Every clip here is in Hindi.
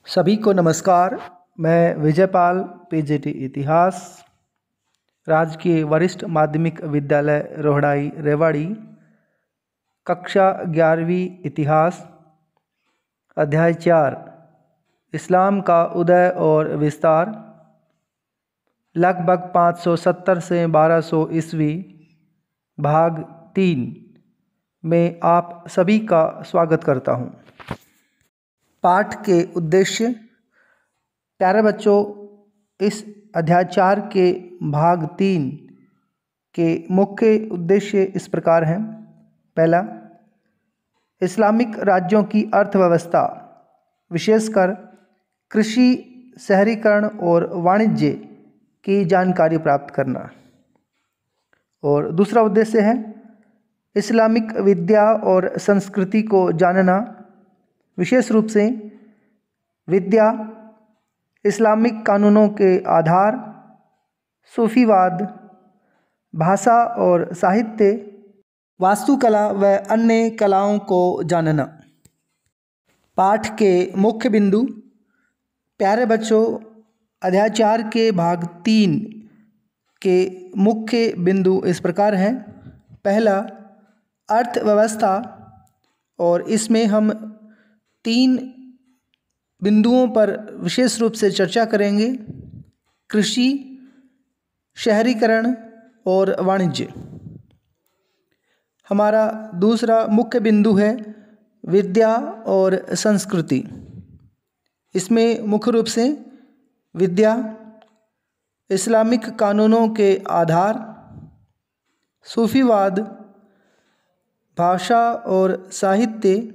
सभी को नमस्कार। मैं विजयपाल पीजीटी इतिहास राजकीय वरिष्ठ माध्यमिक विद्यालय रोहड़ाई रेवाड़ी कक्षा 11वीं इतिहास अध्याय 4 इस्लाम का उदय और विस्तार लगभग 570 से 1200 ईस्वी भाग 3 में आप सभी का स्वागत करता हूँ। पाठ के उद्देश्य। प्यारे बच्चों, इस अध्याय 4 के भाग 3 के मुख्य उद्देश्य इस प्रकार हैं। पहला, इस्लामिक राज्यों की अर्थव्यवस्था, विशेषकर कृषि, शहरीकरण और वाणिज्य की जानकारी प्राप्त करना। और दूसरा उद्देश्य है इस्लामिक विद्या और संस्कृति को जानना, विशेष रूप से विद्या, इस्लामिक कानूनों के आधार, सूफीवाद, भाषा और साहित्य, वास्तुकला व अन्य कलाओं को जानना। पाठ के मुख्य बिंदु। प्यारे बच्चों, अध्याय 4 के भाग 3 के मुख्य बिंदु इस प्रकार हैं। पहला, अर्थव्यवस्था, और इसमें हम 3 बिंदुओं पर विशेष रूप से चर्चा करेंगे: कृषि, शहरीकरण और वाणिज्य। हमारा दूसरा मुख्य बिंदु है विद्या और संस्कृति। इसमें मुख्य रूप से विद्या, इस्लामिक कानूनों के आधार, सूफीवाद, भाषा और साहित्य,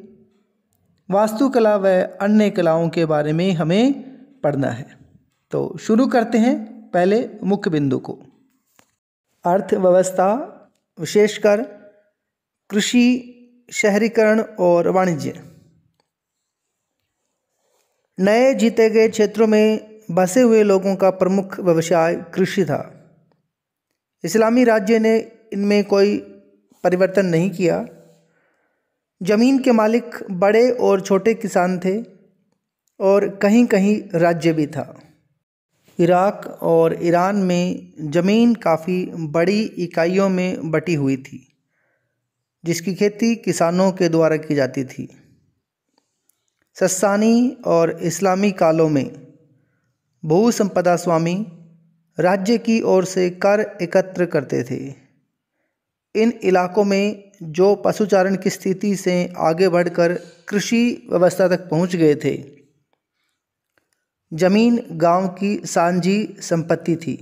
वास्तुकला व अन्य कलाओं के बारे में हमें पढ़ना है। तो शुरू करते हैं पहले मुख्य बिंदु को। अर्थव्यवस्था, विशेषकर कृषि, शहरीकरण और वाणिज्य। नए जीते गए क्षेत्रों में बसे हुए लोगों का प्रमुख व्यवसाय कृषि था। इस्लामी राज्य ने इनमें कोई परिवर्तन नहीं किया। जमीन के मालिक बड़े और छोटे किसान थे और कहीं कहीं राज्य भी था। इराक और ईरान में ज़मीन काफ़ी बड़ी इकाइयों में बटी हुई थी, जिसकी खेती किसानों के द्वारा की जाती थी। सस्सानी और इस्लामी कालों में भू संपदा स्वामी राज्य की ओर से कर एकत्र करते थे। इन इलाकों में जो पशुचारण की स्थिति से आगे बढ़कर कृषि व्यवस्था तक पहुंच गए थे, जमीन गांव की सांझी संपत्ति थी।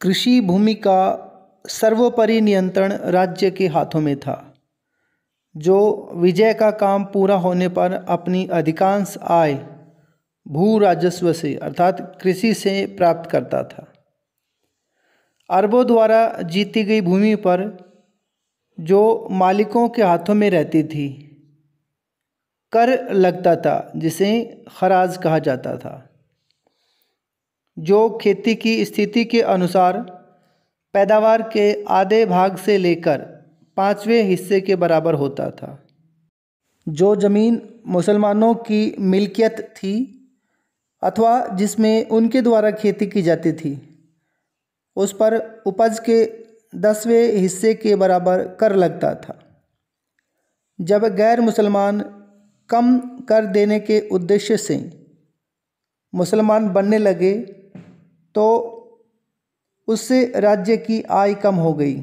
कृषि भूमि का सर्वोपरि नियंत्रण राज्य के हाथों में था, जो विजय का काम पूरा होने पर अपनी अधिकांश आय भू राजस्व से अर्थात कृषि से प्राप्त करता था। अरबों द्वारा जीती गई भूमि पर जो मालिकों के हाथों में रहती थी, कर लगता था, जिसे खराज कहा जाता था, जो खेती की स्थिति के अनुसार पैदावार के आधे भाग से लेकर 5वें हिस्से के बराबर होता था। जो ज़मीन मुसलमानों की मिल्कियत थी अथवा जिसमें उनके द्वारा खेती की जाती थी, उस पर उपज के 10वें हिस्से के बराबर कर लगता था। जब गैर मुसलमान कम कर देने के उद्देश्य से मुसलमान बनने लगे, तो उससे राज्य की आय कम हो गई।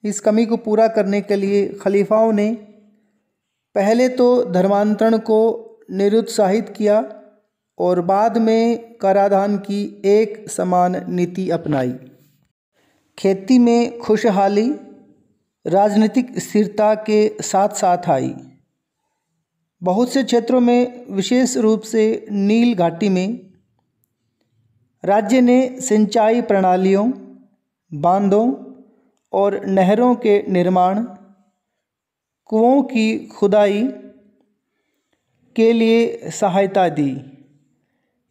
इस कमी को पूरा करने के लिए खलीफाओं ने पहले तो धर्मांतरण को निरुत्साहित किया और बाद में कराधान की एक समान नीति अपनाई। खेती में खुशहाली राजनीतिक स्थिरता के साथ साथ आई। बहुत से क्षेत्रों में, विशेष रूप से नील घाटी में, राज्य ने सिंचाई प्रणालियों, बांधों और नहरों के निर्माण, कुओं की खुदाई के लिए सहायता दी।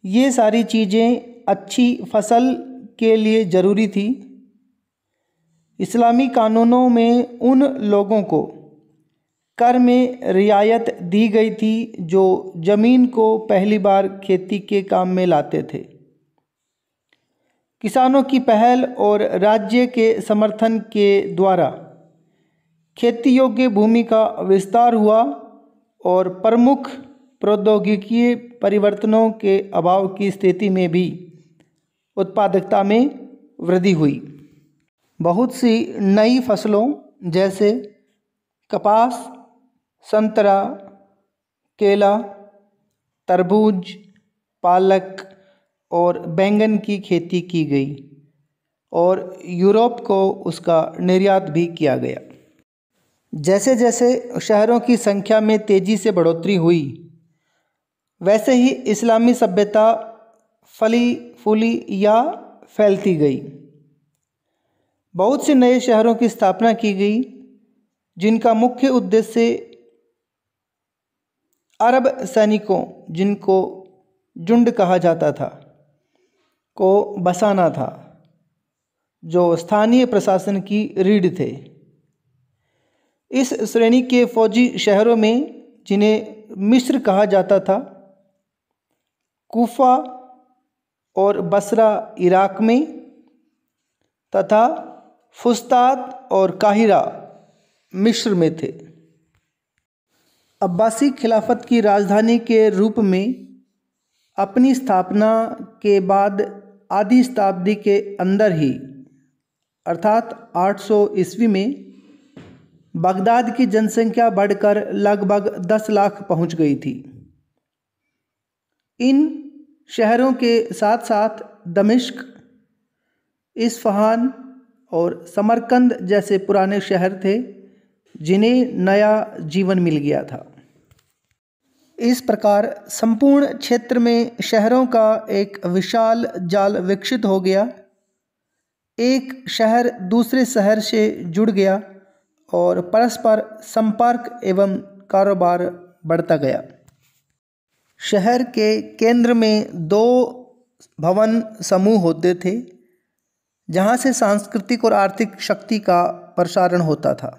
ये सारी चीज़ें अच्छी फसल के लिए ज़रूरी थी। इस्लामी कानूनों में उन लोगों को कर में रियायत दी गई थी जो जमीन को पहली बार खेती के काम में लाते थे। किसानों की पहल और राज्य के समर्थन के द्वारा खेती योग्य भूमि का विस्तार हुआ और प्रमुख प्रौद्योगिकीय परिवर्तनों के अभाव की स्थिति में भी उत्पादकता में वृद्धि हुई। बहुत सी नई फसलों जैसे कपास, संतरा, केला, तरबूज, पालक और बैंगन की खेती की गई और यूरोप को उसका निर्यात भी किया गया। जैसे जैसे शहरों की संख्या में तेज़ी से बढ़ोतरी हुई, वैसे ही इस्लामी सभ्यता फली फूली या फैलती गई। बहुत से नए शहरों की स्थापना की गई जिनका मुख्य उद्देश्य अरब सैनिकों, जिनको झुंड कहा जाता था, को बसाना था, जो स्थानीय प्रशासन की रीढ़ थे। इस श्रेणी के फौजी शहरों में, जिन्हें मिस्र कहा जाता था, कूफा और बसरा इराक में तथा फुस्तात और काहिरा मिस्र में थे। अब्बासी खिलाफत की राजधानी के रूप में अपनी स्थापना के बाद आधी शताब्दी के अंदर ही अर्थात 800 ईस्वी में बगदाद की जनसंख्या बढ़कर लगभग 10 लाख पहुंच गई थी। इन शहरों के साथ साथ दमिश्क, इस्फहान और समरकंद जैसे पुराने शहर थे जिन्हें नया जीवन मिल गया था। इस प्रकार संपूर्ण क्षेत्र में शहरों का एक विशाल जाल विकसित हो गया। एक शहर दूसरे शहर से जुड़ गया और परस्पर संपर्क एवं कारोबार बढ़ता गया। शहर के केंद्र में 2 भवन समूह होते थे जहाँ से सांस्कृतिक और आर्थिक शक्ति का प्रसारण होता था।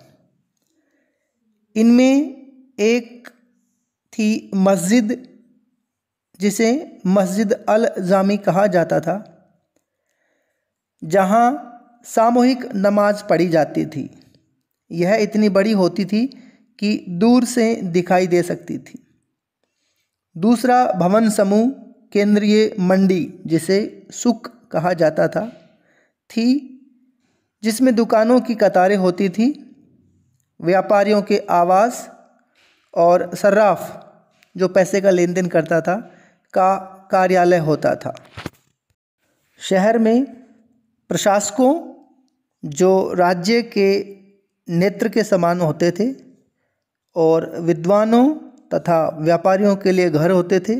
इनमें एक थी मस्जिद, जिसे मस्जिद अल जामी कहा जाता था, जहाँ सामूहिक नमाज पढ़ी जाती थी। यह इतनी बड़ी होती थी कि दूर से दिखाई दे सकती थी। दूसरा भवन समूह केंद्रीय मंडी, जिसे सुक कहा जाता था, थी, जिसमें दुकानों की कतारें होती थी, व्यापारियों के आवास और सर्राफ, जो पैसे का लेन देन करता था, का कार्यालय होता था। शहर में प्रशासकों, जो राज्य के नेत्र के समान होते थे, और विद्वानों तथा व्यापारियों के लिए घर होते थे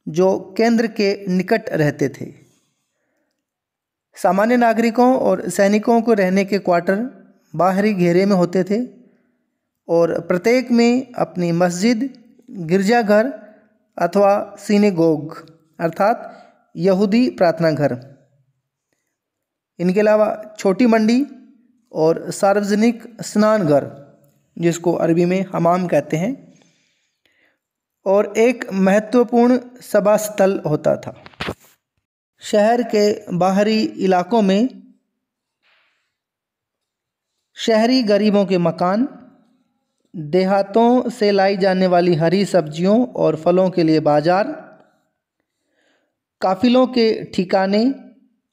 जो केंद्र के निकट रहते थे। सामान्य नागरिकों और सैनिकों को रहने के क्वार्टर बाहरी घेरे में होते थे और प्रत्येक में अपनी मस्जिद, गिरजाघर अथवा सिनेगोग अर्थात यहूदी प्रार्थना घर, इनके अलावा छोटी मंडी और सार्वजनिक स्नान घर, जिसको अरबी में हमाम कहते हैं, और एक महत्वपूर्ण सभा स्थल होता था। शहर के बाहरी इलाकों में शहरी गरीबों के मकान, देहातों से लाई जाने वाली हरी सब्जियों और फलों के लिए बाजार, काफिलों के ठिकाने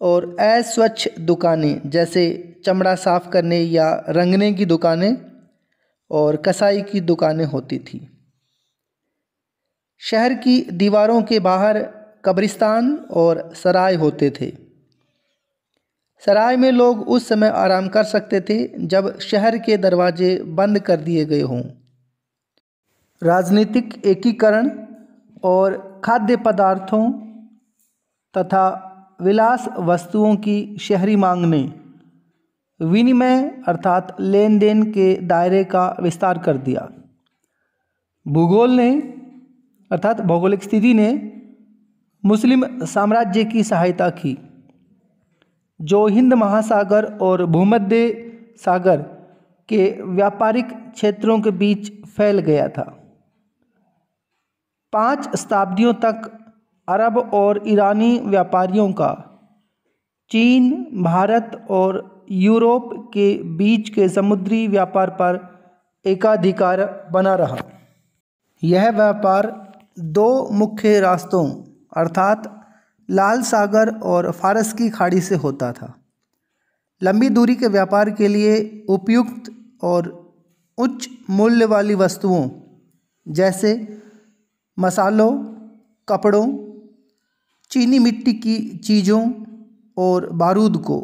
और अस्वच्छ दुकानें जैसे चमड़ा साफ करने या रंगने की दुकानें और कसाई की दुकानें होती थी। शहर की दीवारों के बाहर कब्रिस्तान और सराय होते थे। सराय में लोग उस समय आराम कर सकते थे जब शहर के दरवाजे बंद कर दिए गए हों। राजनीतिक एकीकरण और खाद्य पदार्थों तथा विलास वस्तुओं की शहरी मांग ने विनिमय अर्थात लेन देन के दायरे का विस्तार कर दिया। भूगोल ने अर्थात भौगोलिक स्थिति ने मुस्लिम साम्राज्य की सहायता की, जो हिंद महासागर और भूमध्य सागर के व्यापारिक क्षेत्रों के बीच फैल गया था। 5 शताब्दियों तक अरब और ईरानी व्यापारियों का चीन, भारत और यूरोप के बीच के समुद्री व्यापार पर एकाधिकार बना रहा। यह व्यापार 2 मुख्य रास्तों अर्थात लाल सागर और फारस की खाड़ी से होता था। लंबी दूरी के व्यापार के लिए उपयुक्त और उच्च मूल्य वाली वस्तुओं जैसे मसालों, कपड़ों, चीनी मिट्टी की चीज़ों और बारूद को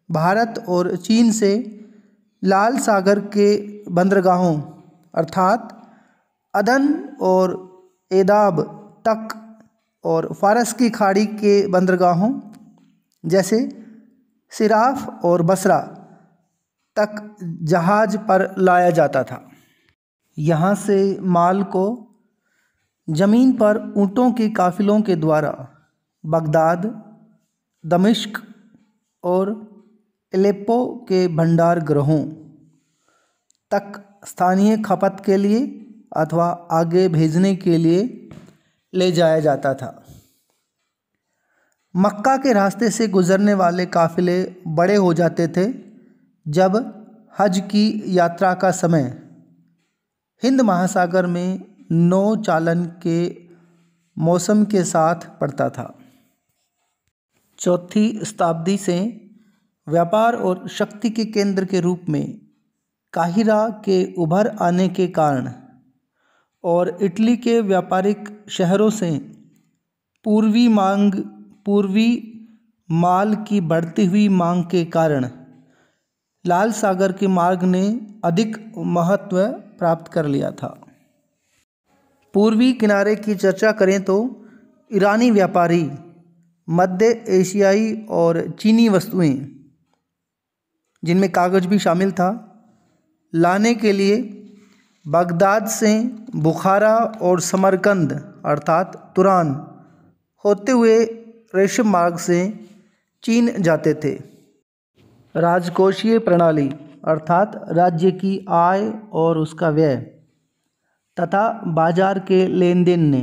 भारत और चीन से लाल सागर के बंदरगाहों अर्थात अदन और एदाब तक और फारस की खाड़ी के बंदरगाहों जैसे सिराफ और बसरा तक जहाज़ पर लाया जाता था। यहाँ से माल को ज़मीन पर ऊँटों के काफ़िलों के द्वारा बगदाद, दमिश्क और एलेप्पो के भंडार गृहों तक स्थानीय खपत के लिए अथवा आगे भेजने के लिए ले जाया जाता था। मक्का के रास्ते से गुजरने वाले काफ़िले बड़े हो जाते थे जब हज की यात्रा का समय हिंद महासागर में नौ चालन के मौसम के साथ पड़ता था। 4वीं शताब्दी से व्यापार और शक्ति के केंद्र के रूप में काहिरा के उभर आने के कारण और इटली के व्यापारिक शहरों से पूर्वी माल की बढ़ती हुई मांग के कारण लाल सागर के मार्ग ने अधिक महत्व प्राप्त कर लिया था। पूर्वी किनारे की चर्चा करें तो ईरानी व्यापारी मध्य एशियाई और चीनी वस्तुएं, जिनमें कागज़ भी शामिल था, लाने के लिए बगदाद से बुखारा और समरकंद अर्थात तुरान होते हुए रेशम मार्ग से चीन जाते थे। राजकोषीय प्रणाली अर्थात राज्य की आय और उसका व्यय तथा बाजार के लेन देन ने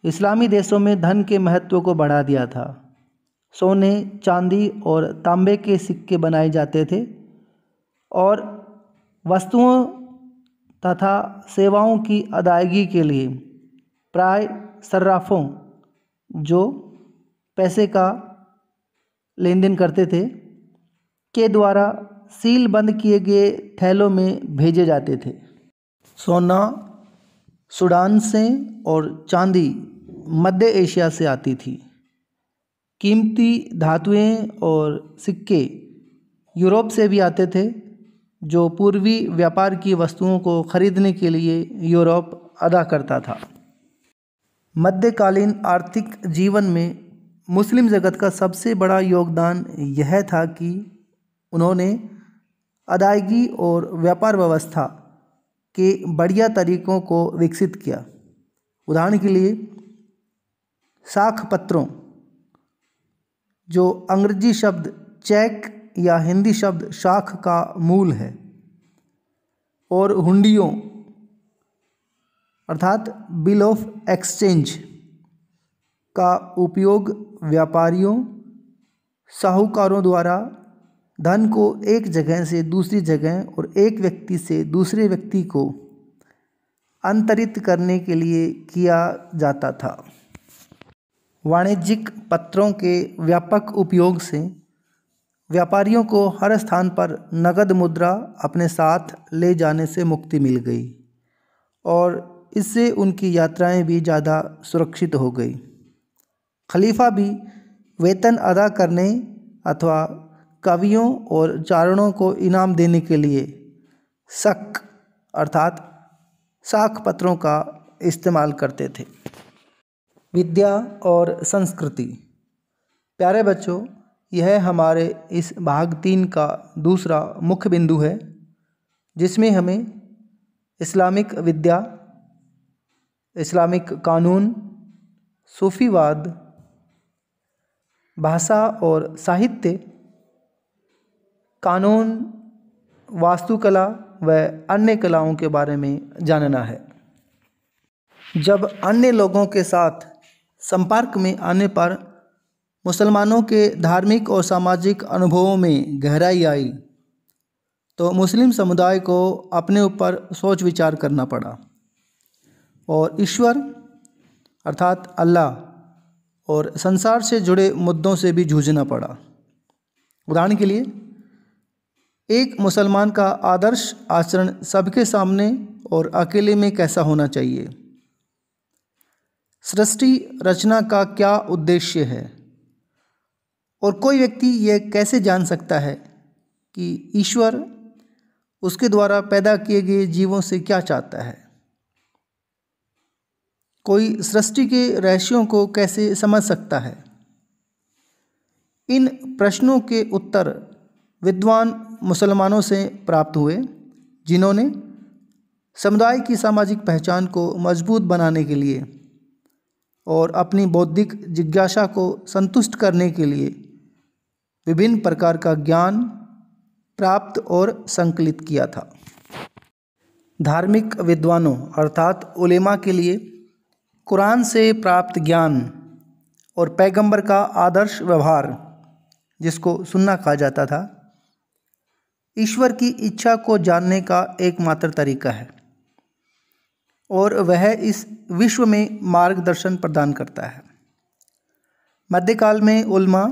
इस्लामी देशों में धन के महत्व को बढ़ा दिया था। सोने, चांदी और तांबे के सिक्के बनाए जाते थे और वस्तुओं तथा सेवाओं की अदायगी के लिए प्राय सर्राफों, जो पैसे का लेन देन करते थे, के द्वारा सील बंद किए गए थैलों में भेजे जाते थे। सोना सूडान से और चांदी मध्य एशिया से आती थी। कीमती धातुएं और सिक्के यूरोप से भी आते थे, जो पूर्वी व्यापार की वस्तुओं को खरीदने के लिए यूरोप अदा करता था। मध्यकालीन आर्थिक जीवन में मुस्लिम जगत का सबसे बड़ा योगदान यह था कि उन्होंने अदायगी और व्यापार व्यवस्था के बढ़िया तरीक़ों को विकसित किया। उदाहरण के लिए साख पत्रों, जो अंग्रेजी शब्द चेक या हिंदी शब्द शाख का मूल है, और हुंडियों अर्थात बिल ऑफ एक्सचेंज का उपयोग व्यापारियों, साहूकारों द्वारा धन को एक जगह से दूसरी जगह और एक व्यक्ति से दूसरे व्यक्ति को अंतरित करने के लिए किया जाता था। वाणिज्यिक पत्रों के व्यापक उपयोग से व्यापारियों को हर स्थान पर नगद मुद्रा अपने साथ ले जाने से मुक्ति मिल गई और इससे उनकी यात्राएं भी ज़्यादा सुरक्षित हो गई। खलीफा भी वेतन अदा करने अथवा कवियों और चारणों को इनाम देने के लिए शक अर्थात साख पत्रों का इस्तेमाल करते थे। विद्या और संस्कृति। प्यारे बच्चों, यह हमारे इस भाग 3 का दूसरा मुख्य बिंदु है, जिसमें हमें इस्लामिक विद्या, इस्लामिक कानून, सूफीवाद, भाषा और साहित्य, कानून वास्तुकला व अन्य कलाओं के बारे में जानना है। जब अन्य लोगों के साथ संपर्क में आने पर मुसलमानों के धार्मिक और सामाजिक अनुभवों में गहराई आई तो मुस्लिम समुदाय को अपने ऊपर सोच विचार करना पड़ा और ईश्वर अर्थात अल्लाह और संसार से जुड़े मुद्दों से भी जूझना पड़ा। उदाहरण के लिए, एक मुसलमान का आदर्श आचरण सबके सामने और अकेले में कैसा होना चाहिए? सृष्टि रचना का क्या उद्देश्य है? और कोई व्यक्ति यह कैसे जान सकता है कि ईश्वर उसके द्वारा पैदा किए गए जीवों से क्या चाहता है? कोई सृष्टि के रहस्यों को कैसे समझ सकता है? इन प्रश्नों के उत्तर विद्वान मुसलमानों से प्राप्त हुए, जिन्होंने समुदाय की सामाजिक पहचान को मजबूत बनाने के लिए और अपनी बौद्धिक जिज्ञासा को संतुष्ट करने के लिए विभिन्न प्रकार का ज्ञान प्राप्त और संकलित किया था। धार्मिक विद्वानों अर्थात उलेमा के लिए कुरान से प्राप्त ज्ञान और पैगंबर का आदर्श व्यवहार, जिसको सुन्ना कहा जाता था, ईश्वर की इच्छा को जानने का एकमात्र तरीका है और वह इस विश्व में मार्गदर्शन प्रदान करता है। मध्यकाल में उल्मा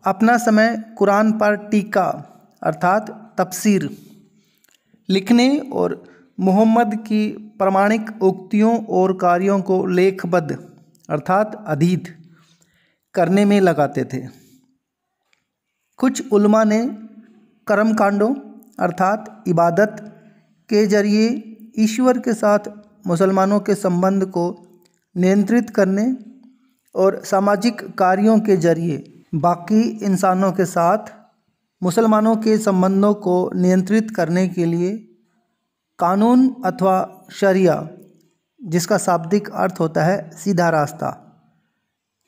अपना समय कुरान पर टीका अर्थात तफसीर लिखने और मोहम्मद की प्रामाणिक उक्तियों और कार्यों को लेखबद्ध अर्थात अधीत करने में लगाते थे। कुछ उल्मा ने कर्मकांडों अर्थात इबादत के जरिए ईश्वर के साथ मुसलमानों के संबंध को नियंत्रित करने और सामाजिक कार्यों के जरिए बाकी इंसानों के साथ मुसलमानों के संबंधों को नियंत्रित करने के लिए कानून अथवा शरिया, जिसका शाब्दिक अर्थ होता है सीधा रास्ता,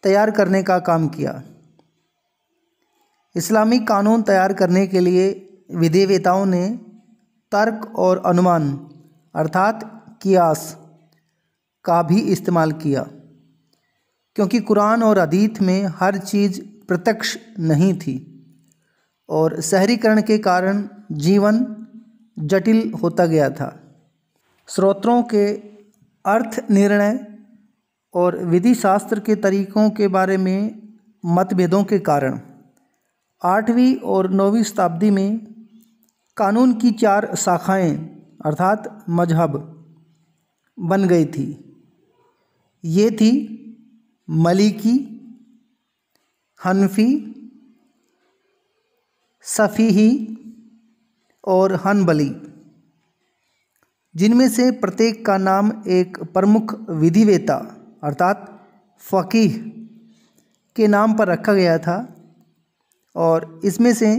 तैयार करने का काम किया। इस्लामी कानून तैयार करने के लिए विधिवेताओं ने तर्क और अनुमान अर्थात कियास का भी इस्तेमाल किया, क्योंकि कुरान और हदीस में हर चीज़ प्रत्यक्ष नहीं थी और शहरीकरण के कारण जीवन जटिल होता गया था। स्रोतों के अर्थ निर्णय और विधि शास्त्र के तरीकों के बारे में मतभेदों के कारण 8वीं और 9वीं शताब्दी में कानून की 4 शाखाएं अर्थात मजहब बन गई थी। ये थी मलीकी, हनफी, सफ़ीही और हनबली, जिनमें से प्रत्येक का नाम एक प्रमुख विधिवेता अर्थात फ़कीह के नाम पर रखा गया था और इसमें से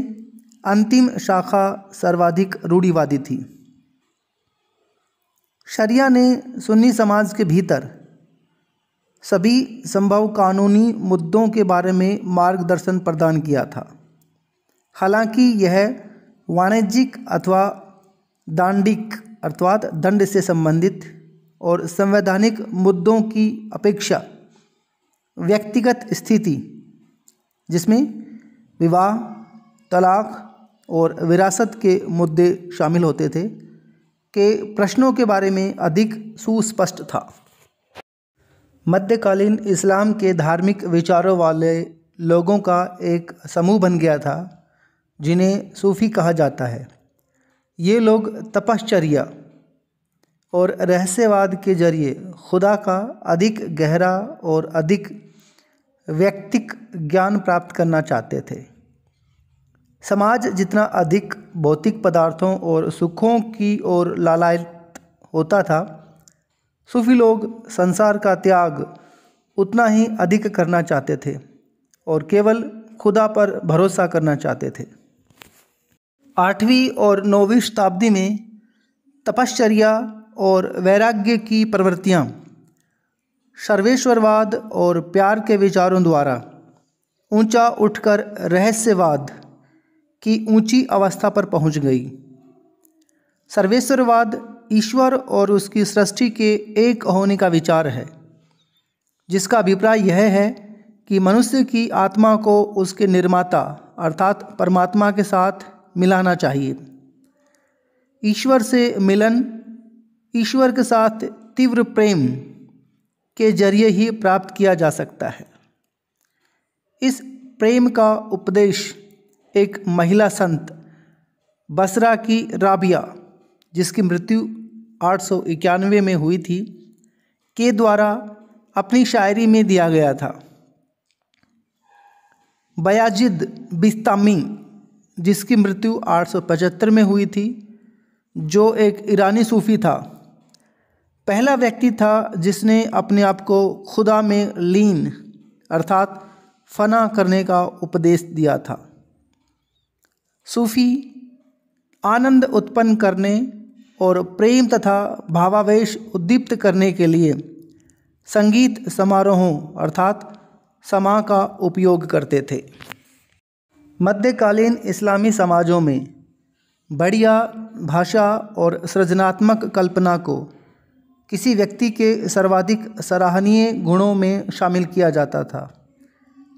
अंतिम शाखा सर्वाधिक रूढ़िवादी थी। शरिया ने सुन्नी समाज के भीतर सभी संभव कानूनी मुद्दों के बारे में मार्गदर्शन प्रदान किया था। हालांकि यह वाणिज्यिक अथवा दांडिक अर्थात दंड से संबंधित और संवैधानिक मुद्दों की अपेक्षा व्यक्तिगत स्थिति, जिसमें विवाह, तलाक और विरासत के मुद्दे शामिल होते थे, के प्रश्नों के बारे में अधिक सुस्पष्ट था। मध्यकालीन इस्लाम के धार्मिक विचारों वाले लोगों का एक समूह बन गया था, जिन्हें सूफ़ी कहा जाता है। ये लोग तपश्चर्या और रहस्यवाद के जरिए खुदा का अधिक गहरा और अधिक व्यक्तिक ज्ञान प्राप्त करना चाहते थे। समाज जितना अधिक भौतिक पदार्थों और सुखों की ओर लालायित होता था, सूफी लोग संसार का त्याग उतना ही अधिक करना चाहते थे और केवल खुदा पर भरोसा करना चाहते थे। 8वीं और 9वीं शताब्दी में तपश्चर्या और वैराग्य की प्रवृत्तियाँ सर्वेश्वरवाद और प्यार के विचारों द्वारा ऊंचा उठकर रहस्यवाद की ऊंची अवस्था पर पहुंच गई। सर्वेश्वरवाद ईश्वर और उसकी सृष्टि के एक होने का विचार है, जिसका अभिप्राय यह है कि मनुष्य की आत्मा को उसके निर्माता अर्थात परमात्मा के साथ मिलाना चाहिए। ईश्वर से मिलन ईश्वर के साथ तीव्र प्रेम के जरिए ही प्राप्त किया जा सकता है। इस प्रेम का उपदेश एक महिला संत बसरा की राबिया, जिसकी मृत्यु 891 में हुई थी, के द्वारा अपनी शायरी में दिया गया था। बयाजिद बिस्तामी, जिसकी मृत्यु 875 में हुई थी, जो एक ईरानी सूफी था, पहला व्यक्ति था जिसने अपने आप को खुदा में लीन अर्थात फना करने का उपदेश दिया था। सूफी आनंद उत्पन्न करने और प्रेम तथा भावावेश उद्दीप्त करने के लिए संगीत समारोहों अर्थात समा का उपयोग करते थे। मध्यकालीन इस्लामी समाजों में बढ़िया भाषा और सृजनात्मक कल्पना को किसी व्यक्ति के सर्वाधिक सराहनीय गुणों में शामिल किया जाता था।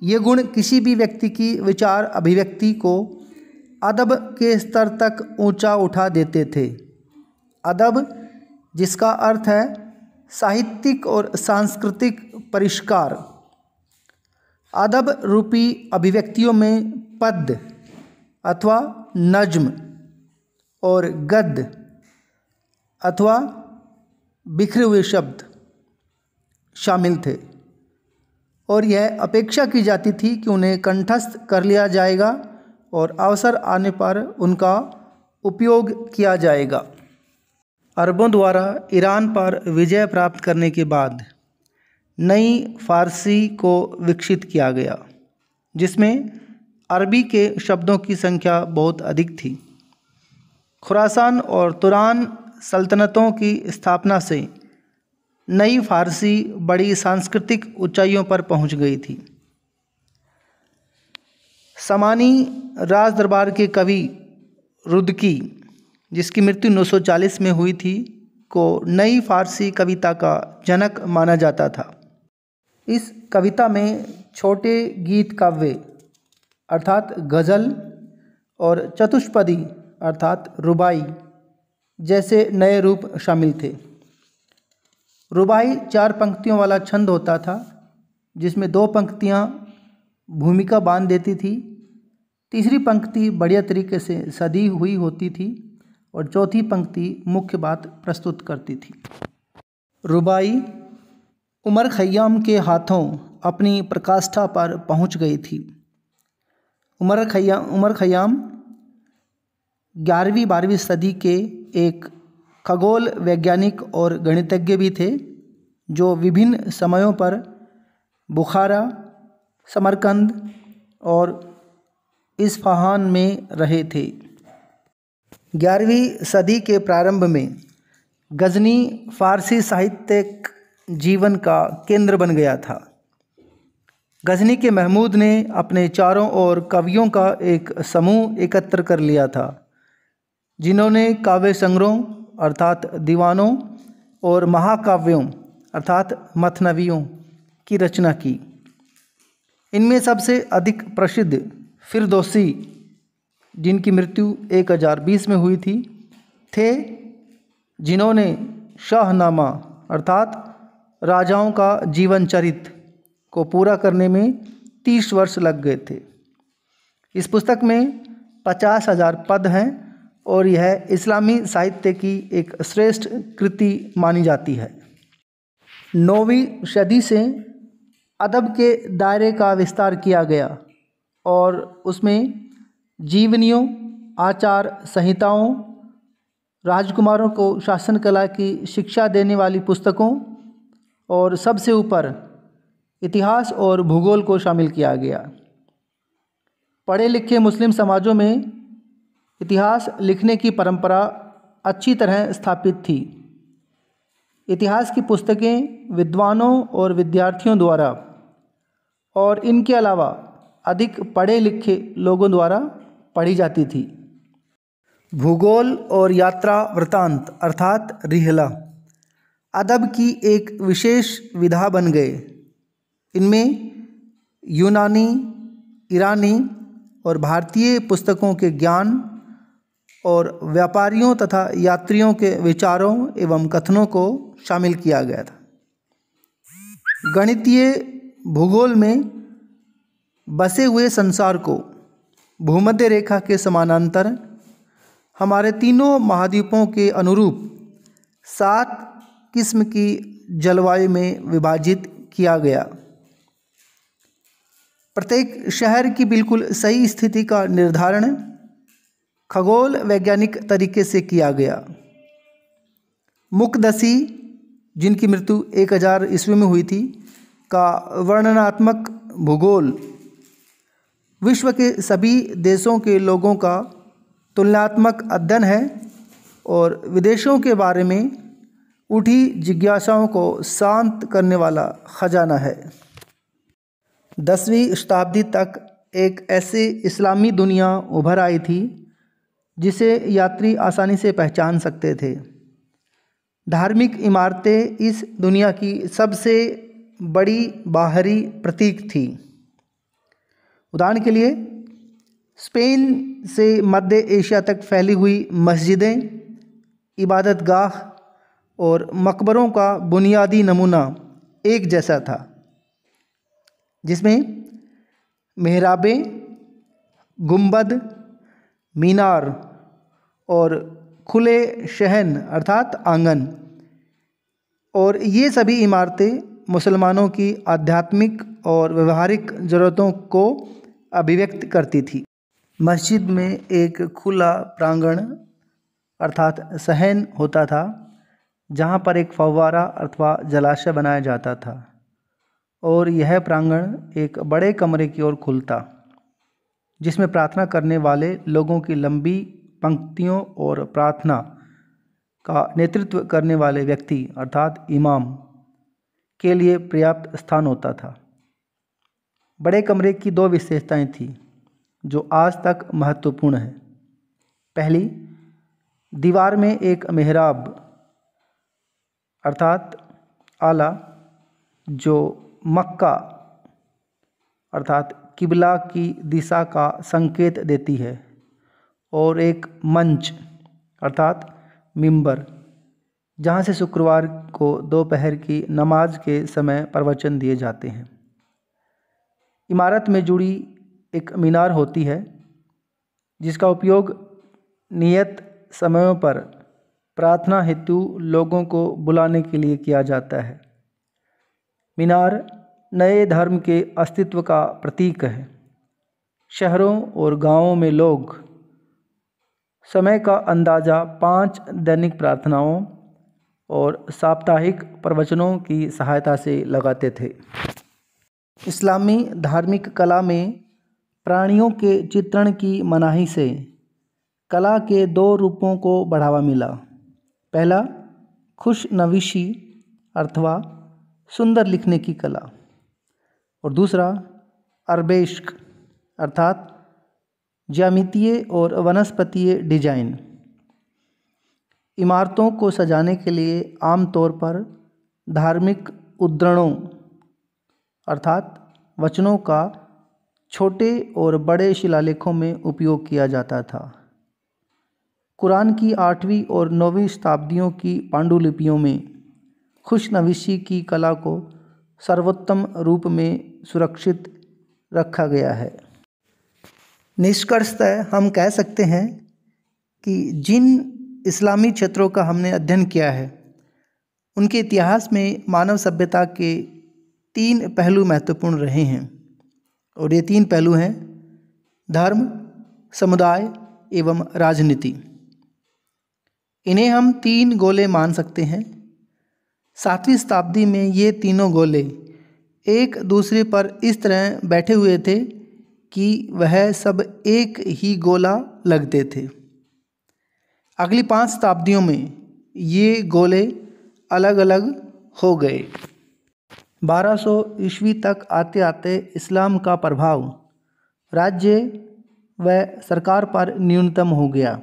ये गुण किसी भी व्यक्ति की विचार अभिव्यक्ति को अदब के स्तर तक ऊंचा उठा देते थे। अदब, जिसका अर्थ है साहित्यिक और सांस्कृतिक परिष्कार। अदब रूपी अभिव्यक्तियों में पद्य अथवा नज्म और गद्य अथवा बिखरे हुए शब्द शामिल थे और यह अपेक्षा की जाती थी कि उन्हें कंठस्थ कर लिया जाएगा और अवसर आने पर उनका उपयोग किया जाएगा। अरबों द्वारा ईरान पर विजय प्राप्त करने के बाद नई फारसी को विकसित किया गया, जिसमें अरबी के शब्दों की संख्या बहुत अधिक थी। खुरासान और तुरान सल्तनतों की स्थापना से नई फारसी बड़ी सांस्कृतिक ऊंचाइयों पर पहुंच गई थी। समानी राज दरबार के कवि रुदकी, जिसकी मृत्यु 940 में हुई थी, को नई फारसी कविता का जनक माना जाता था। इस कविता में छोटे गीत काव्य अर्थात गज़ल और चतुष्पदी अर्थात रुबाई जैसे नए रूप शामिल थे। रुबाई 4 पंक्तियों वाला छंद होता था, जिसमें 2 पंक्तियाँ भूमिका बांध देती थी, तीसरी पंक्ति बढ़िया तरीके से सदी हुई होती थी और चौथी पंक्ति मुख्य बात प्रस्तुत करती थी। रुबाई उमर खय्याम के हाथों अपनी प्रकाष्ठा पर पहुंच गई थी। उमर खय्याम 11वीं-12वीं सदी के एक खगोल वैज्ञानिक और गणितज्ञ भी थे, जो विभिन्न समयों पर बुखारा, समरकंद और इस्फहान में रहे थे। 11वीं सदी के प्रारंभ में गजनी फारसी साहित्यिक जीवन का केंद्र बन गया था। गजनी के महमूद ने अपने चारों ओर कवियों का एक समूह एकत्र कर लिया था, जिन्होंने काव्य संग्रहों अर्थात दीवानों और महाकाव्यों अर्थात मथनवियों की रचना की। इनमें सबसे अधिक प्रसिद्ध फिरदौसी, जिनकी मृत्यु 1020 में हुई थी, थे, जिन्होंने शाहनामा अर्थात राजाओं का जीवन चरित्र को पूरा करने में 30 वर्ष लग गए थे। इस पुस्तक में 50,000 पद हैं और यह इस्लामी साहित्य की एक श्रेष्ठ कृति मानी जाती है। 9वीं सदी से अदब के दायरे का विस्तार किया गया और उसमें जीवनियों, आचार संहिताओं, राजकुमारों को शासन कला की शिक्षा देने वाली पुस्तकों और सबसे ऊपर इतिहास और भूगोल को शामिल किया गया। पढ़े लिखे मुस्लिम समाजों में इतिहास लिखने की परंपरा अच्छी तरह स्थापित थी। इतिहास की पुस्तकें विद्वानों और विद्यार्थियों द्वारा और इनके अलावा अधिक पढ़े लिखे लोगों द्वारा पढ़ी जाती थी। भूगोल और यात्रा वृतांत अर्थात रिहला अदब की एक विशेष विधा बन गए। इनमें यूनानी, ईरानी और भारतीय पुस्तकों के ज्ञान और व्यापारियों तथा यात्रियों के विचारों एवं कथनों को शामिल किया गया था। गणितीय भूगोल में बसे हुए संसार को भूमध्य रेखा के समानांतर हमारे तीनों महाद्वीपों के अनुरूप 7 किस्म की जलवायु में विभाजित किया गया। प्रत्येक शहर की बिल्कुल सही स्थिति का निर्धारण खगोल वैज्ञानिक तरीके से किया गया। मुकदसी, जिनकी मृत्यु 1000 ईस्वी में हुई थी, का वर्णनात्मक भूगोल विश्व के सभी देशों के लोगों का तुलनात्मक अध्ययन है और विदेशों के बारे में उठी जिज्ञासाओं को शांत करने वाला खजाना है। 10वीं शताब्दी तक एक ऐसी इस्लामी दुनिया उभर आई थी जिसे यात्री आसानी से पहचान सकते थे। धार्मिक इमारतें इस दुनिया की सबसे बड़ी बाहरी प्रतीक थी। उदाहरण के लिए स्पेन से मध्य एशिया तक फैली हुई मस्जिदें, इबादतगाह और मकबरों का बुनियादी नमूना एक जैसा था, जिसमें मेहराबें, गुंबद, मीनार और खुले शहन अर्थात आंगन, और ये सभी इमारतें मुसलमानों की आध्यात्मिक और व्यवहारिक ज़रूरतों को अभिव्यक्त करती थी। मस्जिद में एक खुला प्रांगण अर्थात सहन होता था, जहाँ पर एक फव्वारा अथवा जलाशय बनाया जाता था और यह प्रांगण एक बड़े कमरे की ओर खुलता, जिसमें प्रार्थना करने वाले लोगों की लंबी पंक्तियों और प्रार्थना का नेतृत्व करने वाले व्यक्ति अर्थात इमाम के लिए पर्याप्त स्थान होता था। बड़े कमरे की 2 विशेषताएं थीं जो आज तक महत्वपूर्ण है। पहली, दीवार में एक मेहराब अर्थात आला जो मक्का अर्थात किबला की दिशा का संकेत देती है, और एक मंच अर्थात मिंबर जहाँ से शुक्रवार को दोपहर की नमाज के समय प्रवचन दिए जाते हैं। इमारत में जुड़ी एक मीनार होती है जिसका उपयोग नियत समयों पर प्रार्थना हेतु लोगों को बुलाने के लिए किया जाता है। मीनार नए धर्म के अस्तित्व का प्रतीक है। शहरों और गांवों में लोग समय का अंदाज़ा 5 दैनिक प्रार्थनाओं और साप्ताहिक प्रवचनों की सहायता से लगाते थे। इस्लामी धार्मिक कला में प्राणियों के चित्रण की मनाही से कला के 2 रूपों को बढ़ावा मिला। पहला, खुशनवीशी अथवा सुंदर लिखने की कला, और दूसरा अरबेस्क अर्थात ज्यामितीय और वनस्पतीय डिजाइन। इमारतों को सजाने के लिए आमतौर पर धार्मिक उद्धरणों अर्थात वचनों का छोटे और बड़े शिलालेखों में उपयोग किया जाता था। कुरान की 8वीं और 9वीं शताब्दियों की पांडुलिपियों में खुशनवीशी की कला को सर्वोत्तम रूप में सुरक्षित रखा गया है। निष्कर्षतः हम कह सकते हैं कि जिन इस्लामी क्षेत्रों का हमने अध्ययन किया है, उनके इतिहास में मानव सभ्यता के 3 पहलू महत्वपूर्ण रहे हैं, और ये 3 पहलू हैं धर्म, समुदाय एवं राजनीति। इन्हें हम 3 गोले मान सकते हैं। 7वीं शताब्दी में ये तीनों गोले एक दूसरे पर इस तरह बैठे हुए थे कि वह सब एक ही गोला लगते थे। अगली 5 शताब्दियों में ये गोले अलग अलग हो गए। 1200 ईस्वी तक आते आते इस्लाम का प्रभाव राज्य व सरकार पर न्यूनतम हो गया।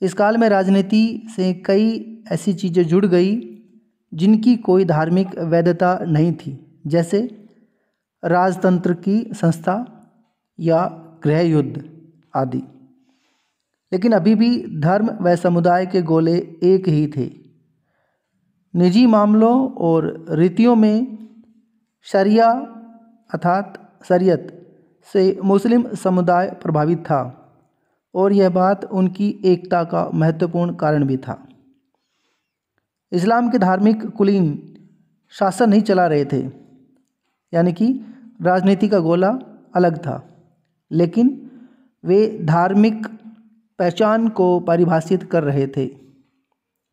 इस काल में राजनीति से कई ऐसी चीज़ें जुड़ गई जिनकी कोई धार्मिक वैधता नहीं थी, जैसे राजतंत्र की संस्था या गृह युद्ध आदि। लेकिन अभी भी धर्म व समुदाय के गोले एक ही थे। निजी मामलों और रीतियों में शरिया अर्थात शरीयत से मुस्लिम समुदाय प्रभावित था और यह बात उनकी एकता का महत्वपूर्ण कारण भी था। इस्लाम के धार्मिक कुलीन शासन नहीं चला रहे थे, यानी कि राजनीति का गोला अलग था, लेकिन वे धार्मिक पहचान को परिभाषित कर रहे थे।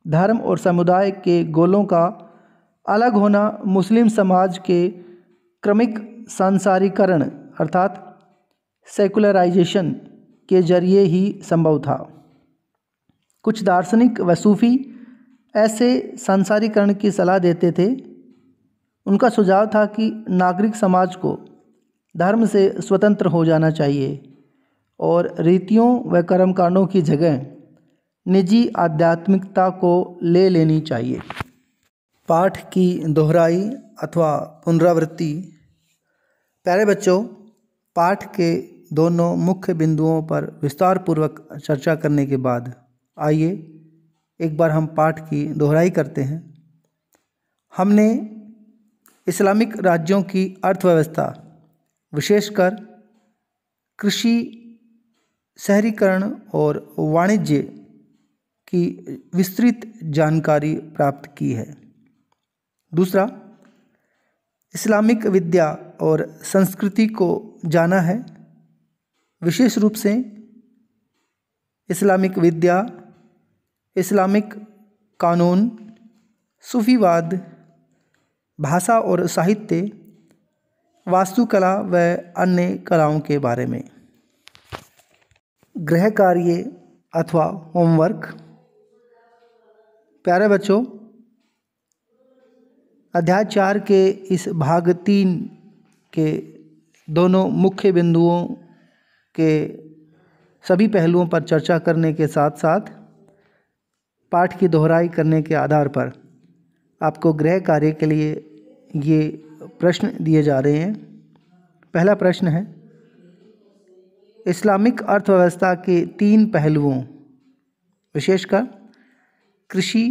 धर्म और समुदाय के गोलों का अलग होना मुस्लिम समाज के क्रमिक सांसारीकरण अर्थात सेकुलराइजेशन के जरिए ही संभव था। कुछ दार्शनिक व सूफी ऐसे सांसारीकरण की सलाह देते थे। उनका सुझाव था कि नागरिक समाज को धर्म से स्वतंत्र हो जाना चाहिए और रीतियों व कर्मकांडों की जगह निजी आध्यात्मिकता को ले लेनी चाहिए। पाठ की दोहराई अथवा पुनरावृत्ति। प्यारे बच्चों, पाठ के दोनों मुख्य बिंदुओं पर विस्तार पूर्वक चर्चा करने के बाद आइए एक बार हम पाठ की दोहराई करते हैं। हमने इस्लामिक राज्यों की अर्थव्यवस्था, विशेषकर कृषि, शहरीकरण और वाणिज्य की विस्तृत जानकारी प्राप्त की है। दूसरा, इस्लामिक विद्या और संस्कृति को जाना है। विशेष रूप से इस्लामिक विद्या, इस्लामिक कानून, सूफीवाद, भाषा और साहित्य, वास्तुकला व अन्य कलाओं के बारे में। गृह कार्य अथवा होमवर्क। प्यारे बच्चों, अध्याय 4 के इस भाग 3 के दोनों मुख्य बिंदुओं के सभी पहलुओं पर चर्चा करने के साथ साथ पाठ की दोहराई करने के आधार पर आपको गृह कार्य के लिए ये प्रश्न दिए जा रहे हैं। पहला प्रश्न है, इस्लामिक अर्थव्यवस्था के 3 पहलुओं, विशेषकर कृषि,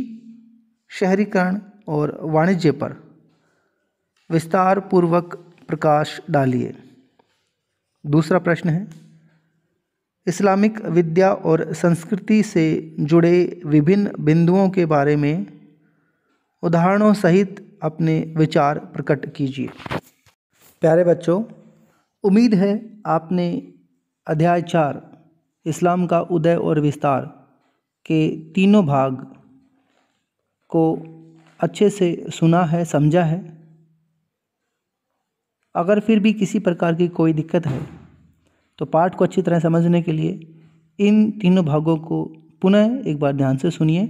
शहरीकरण और वाणिज्य पर विस्तार पूर्वक प्रकाश डालिए। दूसरा प्रश्न है, इस्लामिक विद्या और संस्कृति से जुड़े विभिन्न बिंदुओं के बारे में उदाहरणों सहित अपने विचार प्रकट कीजिए। प्यारे बच्चों, उम्मीद है आपने अध्याय 4 इस्लाम का उदय और विस्तार के तीनों भाग को अच्छे से सुना है, समझा है। अगर फिर भी किसी प्रकार की कोई दिक्कत है तो पाठ को अच्छी तरह समझने के लिए इन तीनों भागों को पुनः एक बार ध्यान से सुनिए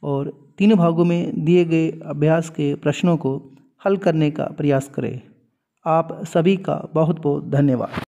और तीनों भागों में दिए गए अभ्यास के प्रश्नों को हल करने का प्रयास करें। आप सभी का बहुत बहुत धन्यवाद।